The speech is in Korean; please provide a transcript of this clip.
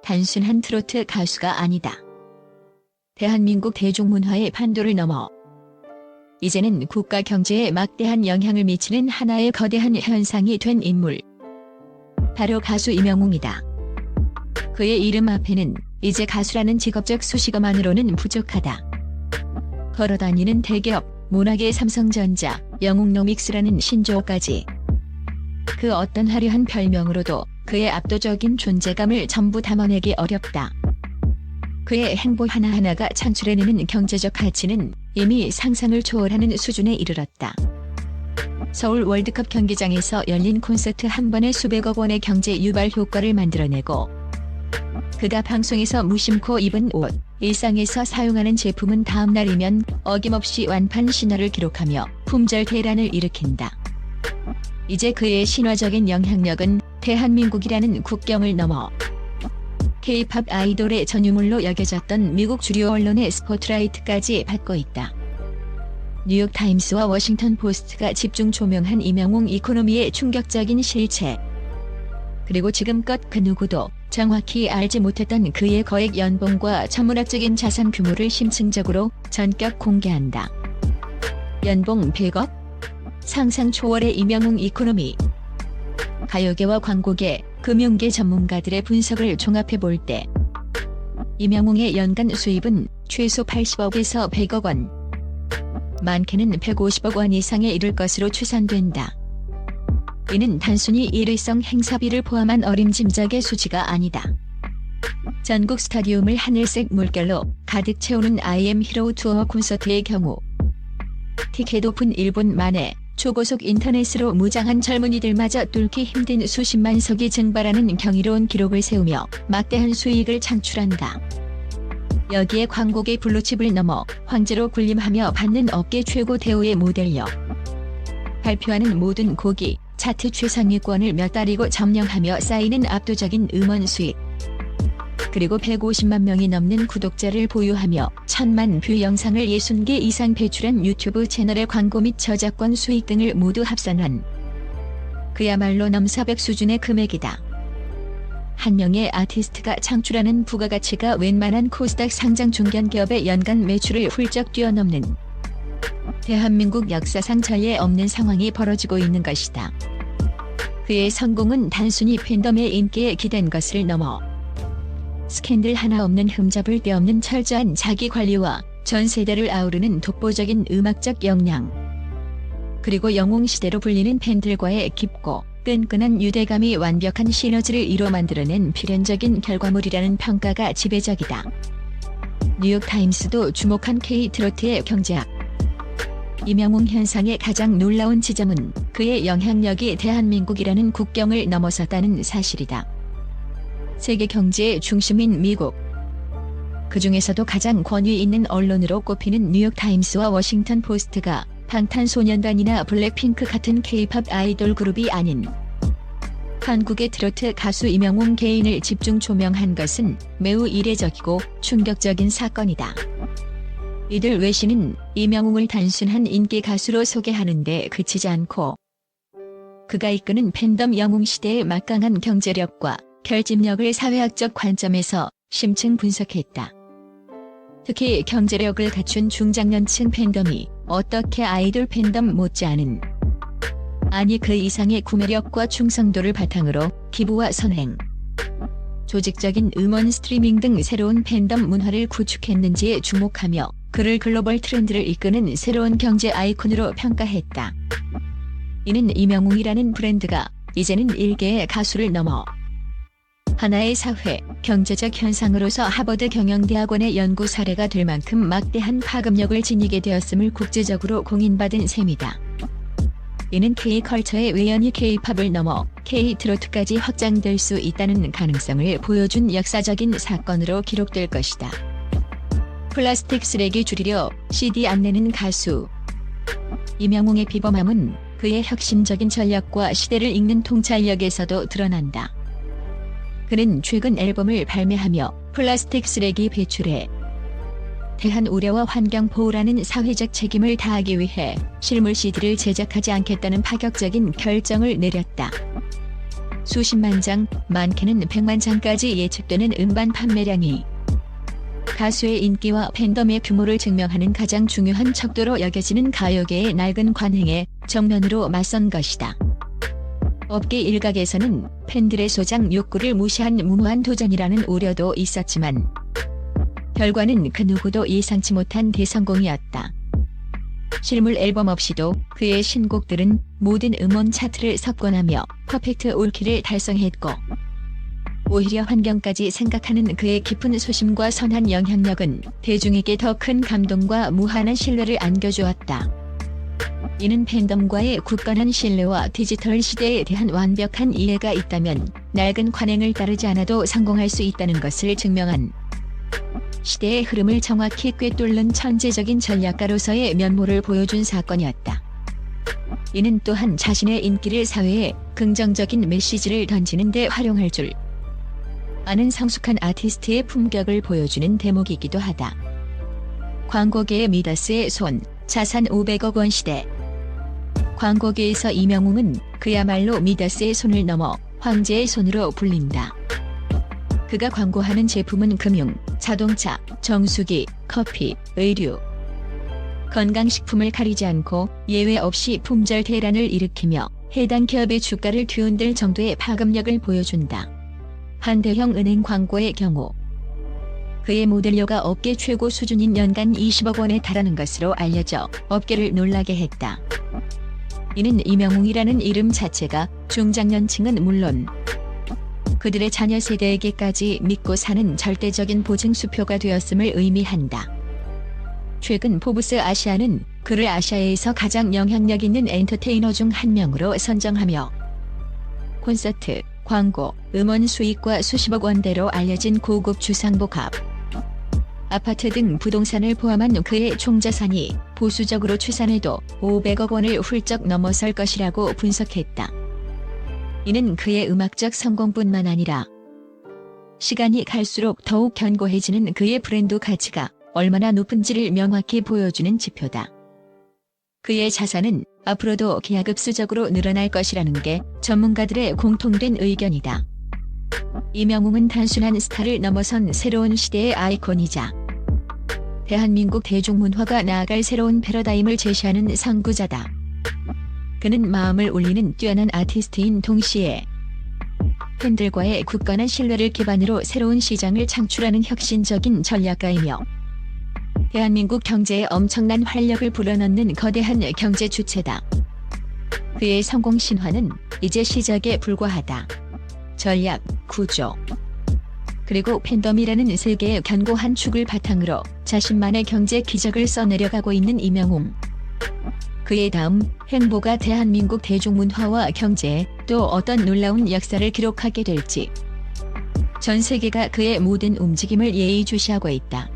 단순한 트로트 가수가 아니다. 대한민국 대중문화의 판도를 넘어 이제는 국가 경제에 막대한 영향을 미치는 하나의 거대한 현상이 된 인물. 바로 가수 이명웅이다. 그의 이름 앞에는 이제 가수라는 직업적 수식어만으로는 부족하다. 걸어다니는 대기업, 문학의 삼성전자, 영웅노믹스라는 신조어까지. 그 어떤 화려한 별명으로도 그의 압도적인 존재감을 전부 담아내기 어렵다. 그의 행보 하나하나가 창출해내는 경제적 가치는 이미 상상을 초월하는 수준에 이르렀다. 서울 월드컵 경기장에서 열린 콘서트 한 번에 수백억 원의 경제 유발 효과를 만들어내고, 그가 방송에서 무심코 입은 옷, 일상에서 사용하는 제품은 다음 날이면 어김없이 완판 신화를 기록하며 품절 대란을 일으킨다. 이제 그의 신화적인 영향력은 대한민국이라는 국경을 넘어 K-팝 아이돌의 전유물로 여겨졌던 미국 주류 언론의 스포트라이트까지 받고 있다. 뉴욕타임스와 워싱턴 포스트가 집중 조명한 이명웅 이코노미의 충격적인 실체. 그리고 지금껏 그 누구도 정확히 알지 못했던 그의 거액 연봉과 천문학적인 자산 규모를 심층적으로 전격 공개한다. 연봉 100억? 상상 초월의 이명웅 이코노미. 가요계와 광고계, 금융계 전문가들의 분석을 종합해 볼 때 이명웅의 연간 수입은 최소 80억에서 100억 원, 많게는 150억 원 이상에 이를 것으로 추산된다. 이는 단순히 일회성 행사비를 포함한 어림짐작의 수치가 아니다. 전국 스타디움을 하늘색 물결로 가득 채우는 I am Hero 투어 콘서트의 경우 티켓 오픈 1분 만에 초고속 인터넷으로 무장한 젊은이들마저 뚫기 힘든 수십만 석이 증발하는 경이로운 기록을 세우며 막대한 수익을 창출한다. 여기에 광고계 블루칩을 넘어 황제로 군림하며 받는 업계 최고 대우의 모델력, 발표하는 모든 곡이 차트 최상위권을 몇 달이고 점령하며 쌓이는 압도적인 음원 수익, 그리고 150만 명이 넘는 구독자를 보유하며 1000만 뷰 영상을 60개 이상 배출한 유튜브 채널의 광고 및 저작권 수익 등을 모두 합산한 그야말로 넘사벽 수준의 금액이다. 한 명의 아티스트가 창출하는 부가가치가 웬만한 코스닥 상장 중견기업의 연간 매출을 훌쩍 뛰어넘는 대한민국 역사상 전례 없는 상황이 벌어지고 있는 것이다. 그의 성공은 단순히 팬덤의 인기에 기댄 것을 넘어 스캔들 하나 없는 흠잡을 데 없는 철저한 자기관리와 전 세대를 아우르는 독보적인 음악적 역량, 그리고 영웅시대로 불리는 팬들과의 깊고 끈끈한 유대감이 완벽한 시너지를 이뤄 만들어낸 필연적인 결과물이라는 평가가 지배적이다. 뉴욕타임스도 주목한 K-트로트의 경제학. 이명웅 현상의 가장 놀라운 지점은 그의 영향력이 대한민국이라는 국경을 넘어섰다는 사실이다. 세계 경제의 중심인 미국, 그 중에서도 가장 권위 있는 언론으로 꼽히는 뉴욕타임스와 워싱턴 포스트가 방탄소년단이나 블랙핑크 같은 K-팝 아이돌 그룹이 아닌 한국의 트로트 가수 이명웅 개인을 집중 조명한 것은 매우 이례적이고 충격적인 사건이다. 이들 외신은 이명웅을 단순한 인기 가수로 소개하는데 그치지 않고 그가 이끄는 팬덤 영웅시대의 막강한 경제력과 결집력을 사회학적 관점에서 심층 분석했다. 특히 경제력을 갖춘 중장년층 팬덤이 어떻게 아이돌 팬덤 못지않은, 아니 그 이상의 구매력과 충성도를 바탕으로 기부와 선행, 조직적인 음원 스트리밍 등 새로운 팬덤 문화를 구축했는지에 주목하며 그를 글로벌 트렌드를 이끄는 새로운 경제 아이콘으로 평가했다. 이는 이명웅이라는 브랜드가 이제는 일개의 가수를 넘어 하나의 사회, 경제적 현상으로서 하버드 경영대학원의 연구 사례가 될 만큼 막대한 파급력을 지니게 되었음을 국제적으로 공인받은 셈이다. 이는 K-컬처의 외연이 K-팝을 넘어 K-트로트까지 확장될 수 있다는 가능성을 보여준 역사적인 사건으로 기록될 것이다. 플라스틱 쓰레기 줄이려 CD 안 내는 가수. 이명웅의 비범함은 그의 혁신적인 전략과 시대를 읽는 통찰력에서도 드러난다. 그는 최근 앨범을 발매하며 플라스틱 쓰레기 배출에 대한 우려와 환경 보호라는 사회적 책임을 다하기 위해 실물 CD를 제작하지 않겠다는 파격적인 결정을 내렸다. 수십만 장, 많게는 100만 장까지 예측되는 음반 판매량이 가수의 인기와 팬덤의 규모를 증명하는 가장 중요한 척도로 여겨지는 가요계의 낡은 관행에 정면으로 맞선 것이다. 업계 일각에서는 팬들의 소장 욕구를 무시한 무모한 도전이라는 우려도 있었지만 결과는 그 누구도 예상치 못한 대성공이었다. 실물 앨범 없이도 그의 신곡들은 모든 음원 차트를 석권하며 퍼펙트 올킬을 달성했고 오히려 환경까지 생각하는 그의 깊은 소심과 선한 영향력은 대중에게 더 큰 감동과 무한한 신뢰를 안겨주었다. 이는 팬덤과의 굳건한 신뢰와 디지털 시대에 대한 완벽한 이해가 있다면 낡은 관행을 따르지 않아도 성공할 수 있다는 것을 증명한 시대의 흐름을 정확히 꿰뚫는 천재적인 전략가로서의 면모를 보여준 사건이었다. 이는 또한 자신의 인기를 사회에 긍정적인 메시지를 던지는 데 활용할 줄 아는 성숙한 아티스트의 품격을 보여주는 대목이기도 하다. 광고계의 미다스의 손, 자산 500억 원 시대. 광고계에서 이명웅은 그야말로 미다스의 손을 넘어 황제의 손으로 불린다. 그가 광고하는 제품은 금융, 자동차, 정수기, 커피, 의류, 건강식품을 가리지 않고 예외 없이 품절 대란을 일으키며 해당 기업의 주가를 뒤흔들 정도의 파급력을 보여준다. 한 대형 은행 광고의 경우 그의 모델료가 업계 최고 수준인 연간 20억 원에 달하는 것으로 알려져 업계를 놀라게 했다. 이는 이명웅이라는 이름 자체가 중장년층은 물론 그들의 자녀 세대에게까지 믿고 사는 절대적인 보증수표가 되었음을 의미한다. 최근 포브스 아시아는 그를 아시아에서 가장 영향력 있는 엔터테이너 중 한 명으로 선정하며 콘서트, 광고, 음원 수익과 수십억 원대로 알려진 고급 주상복합, 아파트 등 부동산을 포함한 그의 총자산이 보수적으로 추산해도 500억 원을 훌쩍 넘어설 것이라고 분석했다. 이는 그의 음악적 성공뿐만 아니라 시간이 갈수록 더욱 견고해지는 그의 브랜드 가치가 얼마나 높은지를 명확히 보여주는 지표다. 그의 자산은 앞으로도 기하급수적으로 늘어날 것이라는 게 전문가들의 공통된 의견이다. 이명웅은 단순한 스타를 넘어선 새로운 시대의 아이콘이자 대한민국 대중문화가 나아갈 새로운 패러다임을 제시하는 선구자다. 그는 마음을 울리는 뛰어난 아티스트인 동시에 팬들과의 굳건한 신뢰를 기반으로 새로운 시장을 창출하는 혁신적인 전략가이며 대한민국 경제에 엄청난 활력을 불어넣는 거대한 경제 주체다. 그의 성공 신화는 이제 시작에 불과하다. 전략, 구조, 그리고 팬덤이라는 세 개의 견고한 축을 바탕으로 자신만의 경제 기적을 써내려가고 있는 이명웅. 그의 다음 행보가 대한민국 대중문화와 경제에 또 어떤 놀라운 역사를 기록하게 될지 전 세계가 그의 모든 움직임을 예의주시하고 있다.